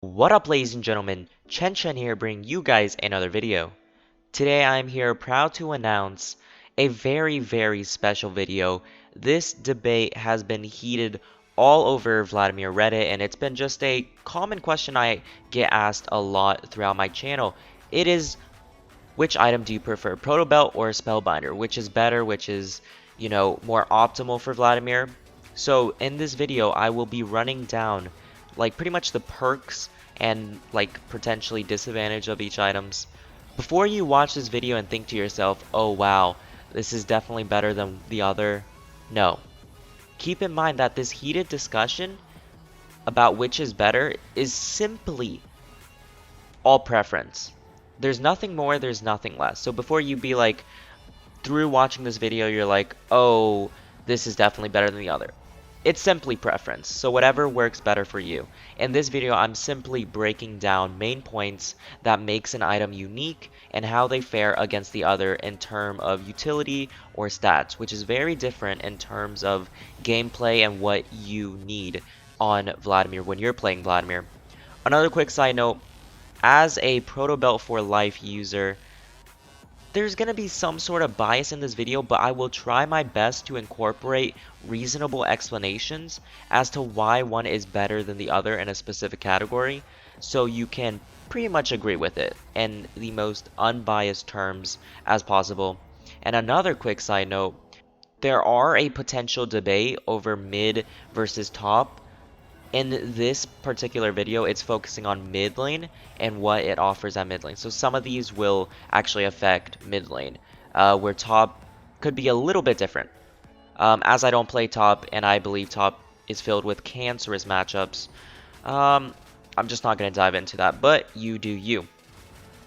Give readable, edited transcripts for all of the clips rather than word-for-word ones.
What up, ladies and gentlemen, Chen Chen here bringing you guys another video. Today I'm here proud to announce a very special video. This debate has been heated all over Vladimir Reddit, and it's been just a common question I get asked a lot throughout my channel. It is, which item do you prefer, Protobelt or Spellbinder? Which is better, which is, more optimal for Vladimir? So in this video I will be running down like pretty much the perks and like potentially disadvantage of each items. Before you watch this video and think to yourself, oh wow, this is definitely better than the other, no. Keep in mind that this heated discussion about which is better is simply all preference. There's nothing more, there's nothing less. So before you be like, through watching this video, you're like, oh, this is definitely better than the other. It's simply preference, so whatever works better for you. In this video, I'm simply breaking down main points that makes an item unique and how they fare against the other in terms of utility or stats, which is very different in terms of gameplay and what you need on Vladimir when you're playing Vladimir. Another quick side note, as a Protobelt for Life user, there's going to be some sort of bias in this video, but I will try my best to incorporate reasonable explanations as to why one is better than the other in a specific category, so you can pretty much agree with it in the most unbiased terms as possible. And another quick side note, there are a potential debate over mid versus top. In this particular video, it's focusing on mid lane and what it offers at mid lane. So some of these will actually affect mid lane, where top could be a little bit different. As I don't play top, and I believe top is filled with cancerous matchups, I'm just not going to dive into that, but you do you.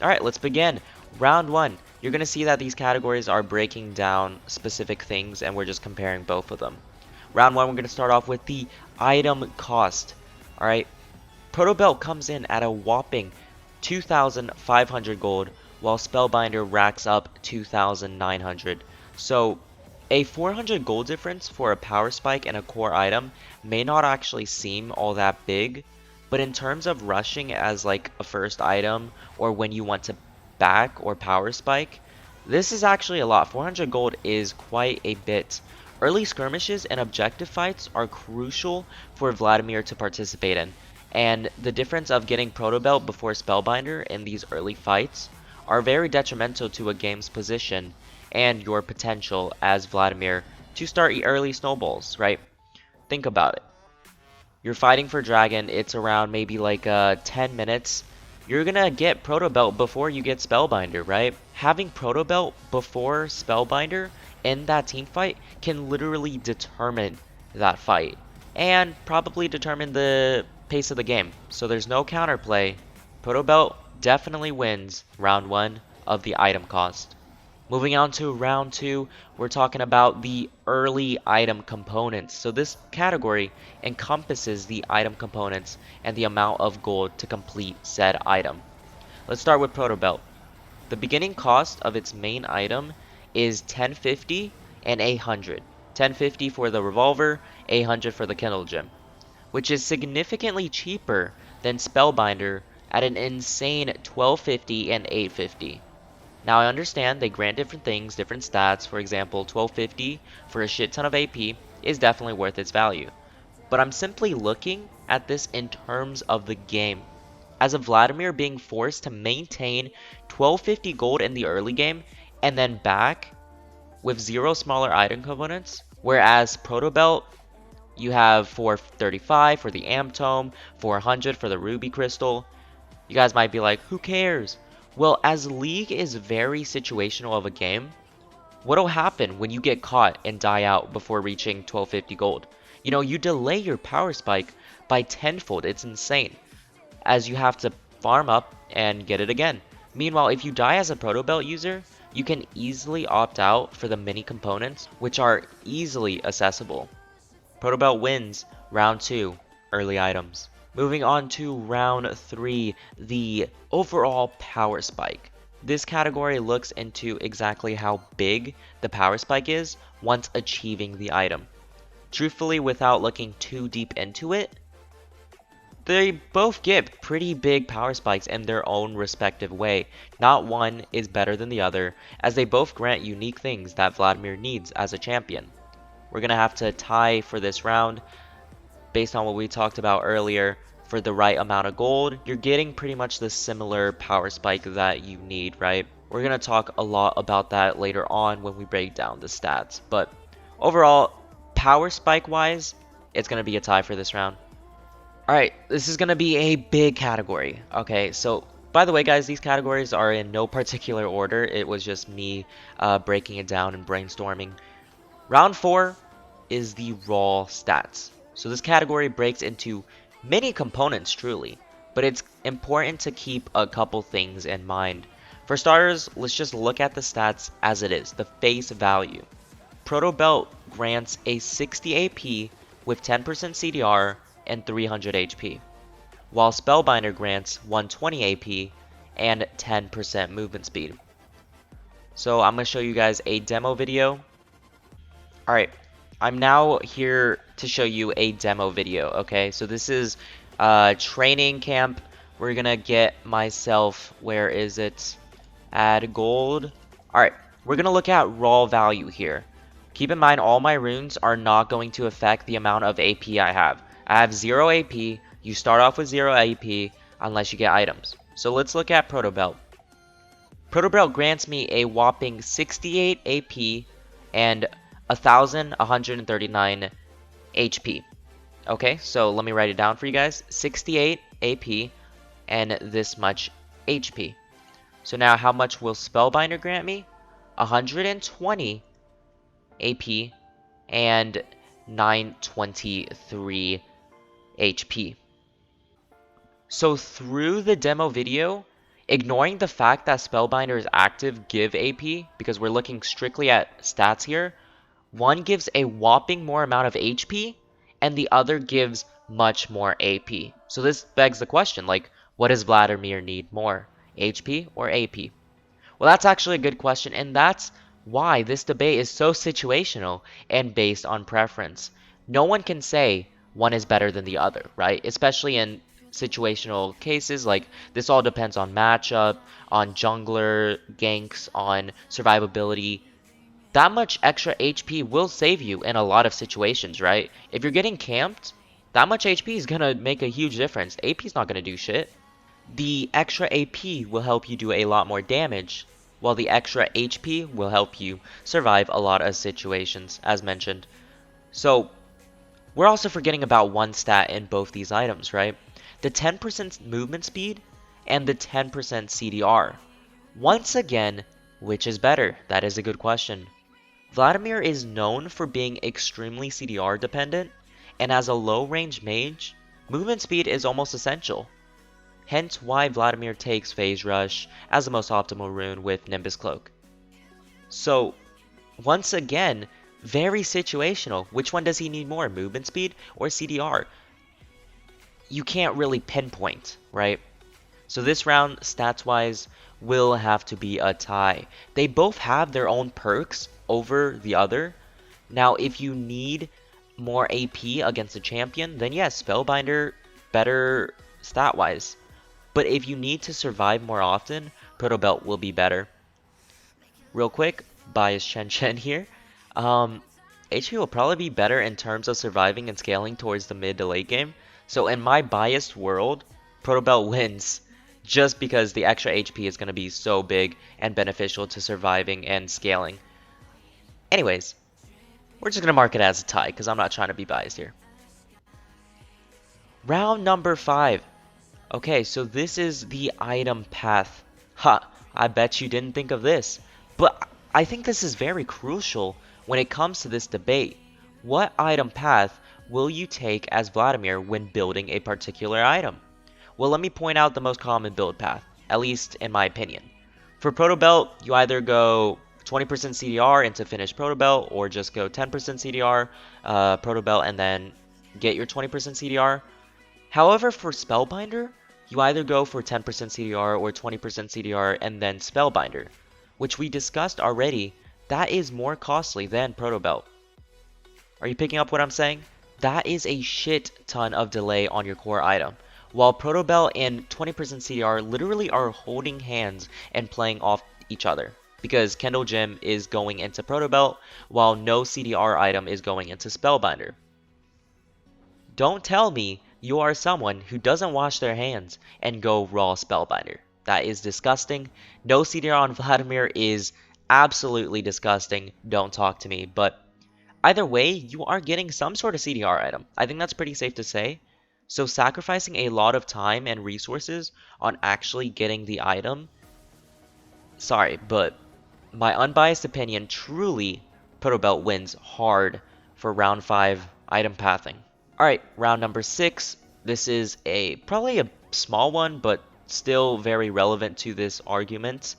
Alright, let's begin. Round 1. You're going to see that these categories are breaking down specific things, and we're just comparing both of them. Round 1, we're going to start off with the item cost. Alright, Protobelt comes in at a whopping 2,500 gold, while Spellbinder racks up 2,900. So, a 400 gold difference for a power spike and a core item may not actually seem all that big, but in terms of rushing as like a first item, or when you want to back or power spike, this is actually a lot. 400 gold is quite a bit. Early skirmishes and objective fights are crucial for Vladimir to participate in, and the difference of getting Protobelt before Spellbinder in these early fights are very detrimental to a game's position and your potential as Vladimir to start early snowballs, right? Think about it. You're fighting for Dragon, it's around maybe like 10 minutes. You're gonna get Protobelt before you get Spellbinder, right? Having Protobelt before Spellbinder in that team fight can literally determine that fight and probably determine the pace of the game. So there's no counterplay. Protobelt definitely wins round 1 of the item cost. Moving on to round 2, we're talking about the early item components. So this category encompasses the item components and the amount of gold to complete said item. Let's start with Protobelt. The beginning cost of its main item is 1050 and 800. 1050 for the revolver, 800 for the Kindle gem, which is significantly cheaper than Spellbinder at an insane 1250 and 850. Now I understand they grant different things, different stats. For example, 1250 for a shit ton of AP is definitely worth its value. But I'm simply looking at this in terms of the game. As a Vladimir being forced to maintain 1250 gold in the early game and then back with 0 smaller item components, whereas Protobelt, you have 435 for the Amp Tome, 400 for the Ruby Crystal. You guys might be like, who cares? Well, as League is very situational of a game, what'll happen when you get caught and die out before reaching 1250 gold? You know, you delay your power spike by tenfold. It's insane, as you have to farm up and get it again. Meanwhile, if you die as a Protobelt user, you can easily opt out for the mini components, which are easily accessible. Protobelt wins round 2, early items. Moving on to round 3, the overall power spike. This category looks into exactly how big the power spike is once achieving the item. Truthfully, without looking too deep into it, they both give pretty big power spikes in their own respective way. Not one is better than the other, as they both grant unique things that Vladimir needs as a champion. We're going to have to tie for this round based on what we talked about earlier. For the right amount of gold, you're getting pretty much the similar power spike that you need, right? We're going to talk a lot about that later on when we break down the stats, but overall, power spike wise, it's going to be a tie for this round. Alright, this is going to be a big category. Okay, so by the way, guys, these categories are in no particular order. It was just me breaking it down and brainstorming. Round 4 is the raw stats. So this category breaks into many components, truly, but it's important to keep a couple things in mind. For starters, let's just look at the stats as it is, the face value. Protobelt grants a 60 AP with 10% CDR and 300 HP, while Spellbinder grants 120 AP and 10% movement speed. So I'm going to show you guys a demo video. Alright, I'm now here to show you a demo video, okay? So this is training camp. We're going to get myself, where is it? Add gold. Alright, we're going to look at raw value here. Keep in mind, all my runes are not going to affect the amount of AP I have. I have 0 AP. You start off with 0 AP unless you get items. So let's look at Protobelt. Protobelt grants me a whopping 68 AP and 1,139 HP. Okay, so let me write it down for you guys. 68 AP and this much HP. So now how much will Spellbinder grant me? 120 AP and 923 HP. So through the demo video, ignoring the fact that Spellbinder is active give AP, because we're looking strictly at stats here, one gives a whopping more amount of HP, and the other gives much more AP. So this begs the question, like, what does Vladimir need more, HP or AP? Well, that's actually a good question, and that's why this debate is so situational and based on preference. No one can say one is better than the other, right? Especially in situational cases, like this all depends on matchup, on jungler, ganks, on survivability. That much extra HP will save you in a lot of situations, right? If you're getting camped, that much HP is gonna make a huge difference. AP is not gonna do shit. The extra AP will help you do a lot more damage, while the extra HP will help you survive a lot of situations, as mentioned. So, we're also forgetting about one stat in both these items, right? The 10% movement speed and the 10% CDR. Once again, which is better? That is a good question. Vladimir is known for being extremely CDR dependent, and as a low range mage, movement speed is almost essential. Hence why Vladimir takes Phase Rush as the most optimal rune with Nimbus Cloak. So, once again, very situational. Which one does he need more, movement speed or CDR? You can't really pinpoint, right? So this round, stats-wise, will have to be a tie. They both have their own perks over the other. Now, if you need more AP against a champion, then yes, Spellbinder better stat-wise. But if you need to survive more often, Protobelt will be better. Real quick, bias Chen Chen here. HP will probably be better in terms of surviving and scaling towards the mid to late game. So in my biased world, Protobelt wins just because the extra HP is going to be so big and beneficial to surviving and scaling. Anyways, we're just going to mark it as a tie because I'm not trying to be biased here. Round number 5. Okay, so this is the item path. Ha, I bet you didn't think of this. But I think this is very crucial when it comes to this debate. What item path will you take as Vladimir when building a particular item? Well, let me point out the most common build path, at least in my opinion. For Protobelt, you either go 20% CDR into finish Protobelt, or just go 10% CDR Protobelt and then get your 20% CDR. However, for Spellbinder, you either go for 10% CDR or 20% CDR and then Spellbinder, which we discussed already. That is more costly than Protobelt. Are you picking up what I'm saying? That is a shit ton of delay on your core item. while Protobelt and 20% CDR literally are holding hands and playing off each other. Because Kendall Gem is going into Protobelt, while no CDR item is going into Spellbinder. Don't tell me you are someone who doesn't wash their hands and go raw Spellbinder. That is disgusting. No CDR on Vladimir is absolutely disgusting. Don't talk to me. But either way, you are getting some sort of CDR item. I think that's pretty safe to say. So sacrificing a lot of time and resources on actually getting the item, sorry, but my unbiased opinion, truly, Protobelt wins hard for round 5 item pathing. Alright, round number 6. This is probably a small one, but still very relevant to this argument.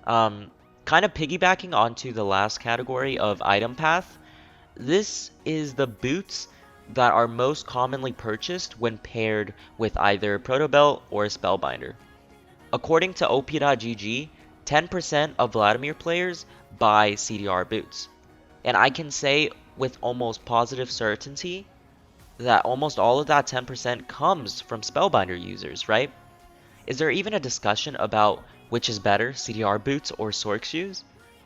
Kind of piggybacking onto the last category of item path. This is the boots that are most commonly purchased when paired with either Protobelt or Spellbinder. According to OP.GG, 10% of Vladimir players buy CDR boots. And I can say with almost positive certainty that almost all of that 10% comes from Spellbinder users, right? Is there even a discussion about which is better, CDR boots or Sork shoes?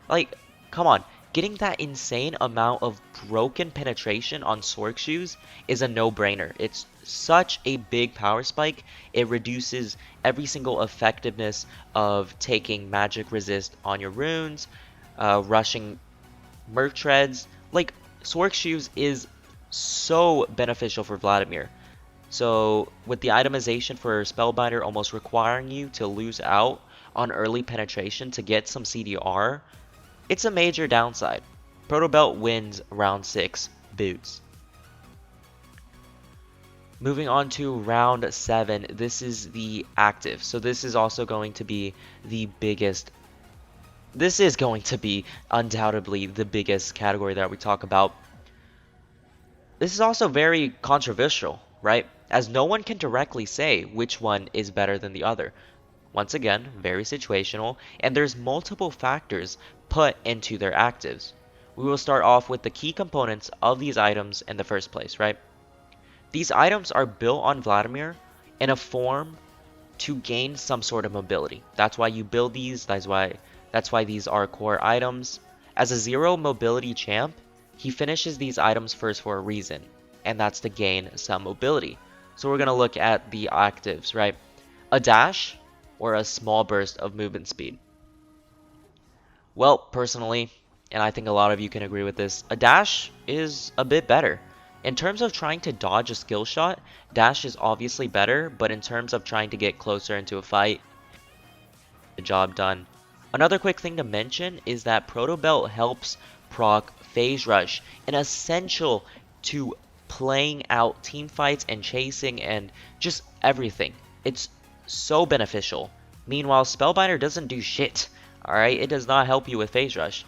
Like, come on, getting that insane amount of broken penetration on Sork shoes is a no-brainer. It's such a big power spike, it reduces every single effectiveness of taking magic resist on your runes, rushing merc treads. Like, Sork shoes is so beneficial for Vladimir. So with the itemization for Spellbinder almost requiring you to lose out on early penetration to get some CDR, it's a major downside. Protobelt wins round 6, boots. Moving on to round 7, this is the active. So this is also going to be the biggest. This is going to be undoubtedly the biggest category that we talk about. This is also very controversial, right? As no one can directly say which one is better than the other. Once again, very situational, and there's multiple factors put into their actives. We will start off with the key components of these items in the first place, right? These items are built on Vladimir in a form to gain some sort of mobility. That's why you build these, that's why these are core items. As a 0 mobility champ, he finishes these items first for a reason, and that's to gain some mobility. So we're going to look at the actives, right? A dash, or a small burst of movement speed. Well, personally, and I think a lot of you can agree with this, a dash is a bit better. In terms of trying to dodge a skill shot, dash is obviously better, but in terms of trying to get closer into a fight, the job done. Another quick thing to mention is that Protobelt helps proc phase rush, and essential to playing out team fights and chasing and just everything. It's so beneficial. Meanwhile, Spellbinder doesn't do shit. Alright, it does not help you with phase rush.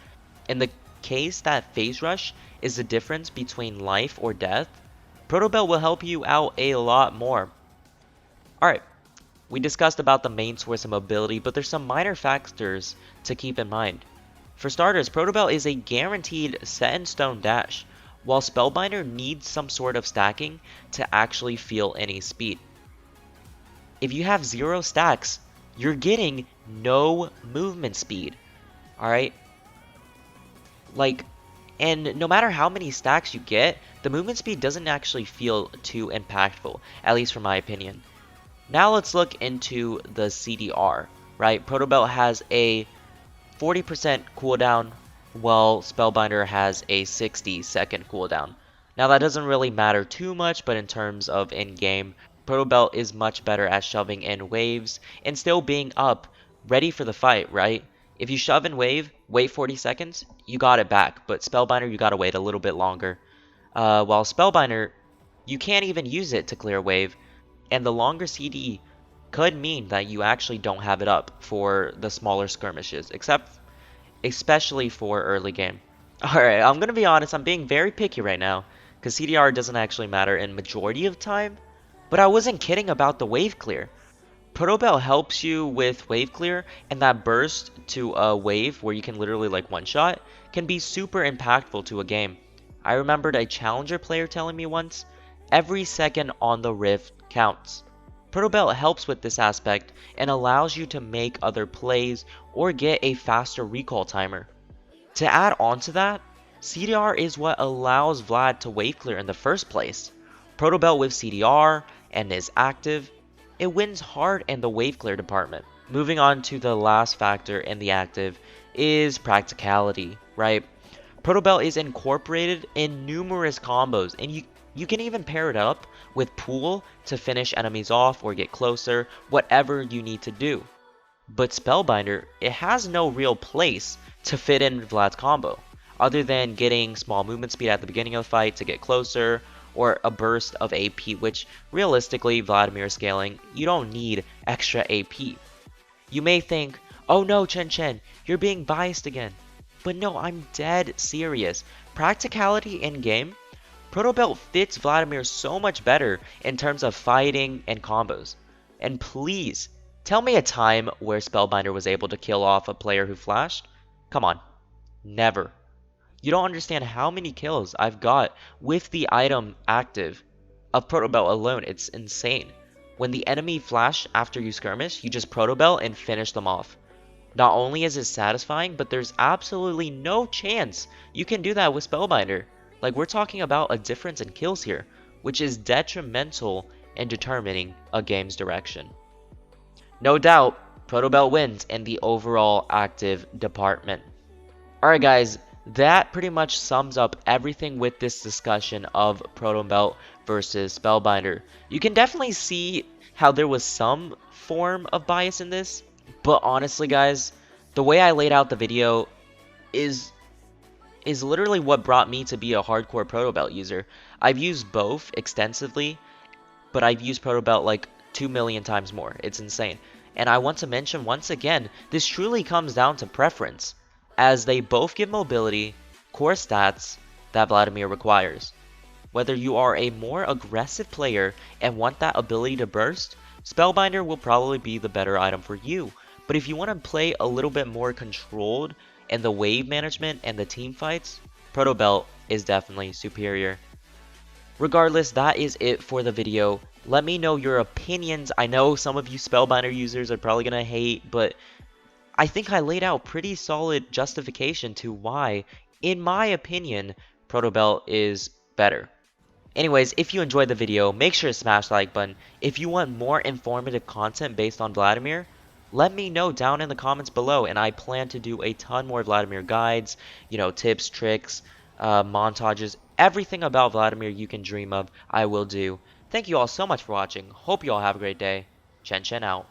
In the case that phase rush is the difference between life or death, Protobelt will help you out a lot more. Alright, we discussed about the main source of mobility, but there's some minor factors to keep in mind. For starters, Protobelt is a guaranteed set-in-stone dash, while Spellbinder needs some sort of stacking to actually feel any speed. If you have 0 stacks, you're getting no movement speed. Alright? Like, and no matter how many stacks you get, the movement speed doesn't actually feel too impactful, at least from my opinion. Now let's look into the CDR, right? Protobelt has a 40% cooldown, while Spellbinder has a 60-second cooldown. Now that doesn't really matter too much, but in terms of in-game, Protobelt is much better at shoving in waves and still being up, ready for the fight, right? If you shove in wave, wait 40 seconds, you got it back, but Spellbinder, you gotta wait a little bit longer. While Spellbinder, you can't even use it to clear wave, and the longer CD could mean that you actually don't have it up for the smaller skirmishes, especially for early game. Alright, I'm gonna be honest, I'm being very picky right now, because CDR doesn't actually matter in majority of time, but I wasn't kidding about the wave clear. Protobelt helps you with wave clear, and that burst to a wave where you can literally like one-shot can be super impactful to a game. I remembered a challenger player telling me once, every second on the rift counts. Protobelt helps with this aspect and allows you to make other plays or get a faster recall timer. To add on to that, CDR is what allows Vlad to wave clear in the first place. Protobelt with CDR and is active, it wins hard in the wave clear department. Moving on to the last factor in the active is practicality, right? Protobelt is incorporated in numerous combos, and you can even pair it up with Pool to finish enemies off or get closer, whatever you need to do. But Spellbinder, it has no real place to fit in Vlad's combo, other than getting small movement speed at the beginning of the fight to get closer, or a burst of AP, which realistically, Vladimir scaling, you don't need extra AP. You may think, oh no, Chen Chen, you're being biased again. But no, I'm dead serious. Practicality in game, Protobelt fits Vladimir so much better in terms of fighting and combos. And please, tell me a time where Spellbinder was able to kill off a player who flashed? Come on, never. You don't understand how many kills I've got with the item active of Protobelt alone. It's insane. When the enemy flash after you skirmish, you just Protobelt and finish them off. Not only is it satisfying, but there's absolutely no chance you can do that with Spellbinder. Like, we're talking about a difference in kills here, which is detrimental in determining a game's direction. No doubt, Protobelt wins in the overall active department. Alright guys, that pretty much sums up everything with this discussion of Protobelt versus Spellbinder. You can definitely see how there was some form of bias in this, but honestly guys, the way I laid out the video is literally what brought me to be a hardcore Protobelt user. I've used both extensively, but I've used Protobelt like 2 million times more. It's insane. And I want to mention once again, this truly comes down to preference, as they both give mobility, core stats that Vladimir requires. Whether you are a more aggressive player and want that ability to burst, Spellbinder will probably be the better item for you. But if you want to play a little bit more controlled in the wave management and the team fights, Protobelt is definitely superior. Regardless, that is it for the video. Let me know your opinions. I know some of you Spellbinder users are probably going to hate, but I think I laid out pretty solid justification to why, in my opinion, Protobelt is better. Anyways, if you enjoyed the video, make sure to smash the like button. If you want more informative content based on Vladimir, let me know down in the comments below, and I plan to do a ton more Vladimir guides, tips, tricks, montages, everything about Vladimir you can dream of, I will do. Thank you all so much for watching. Hope you all have a great day. Chen Chen out.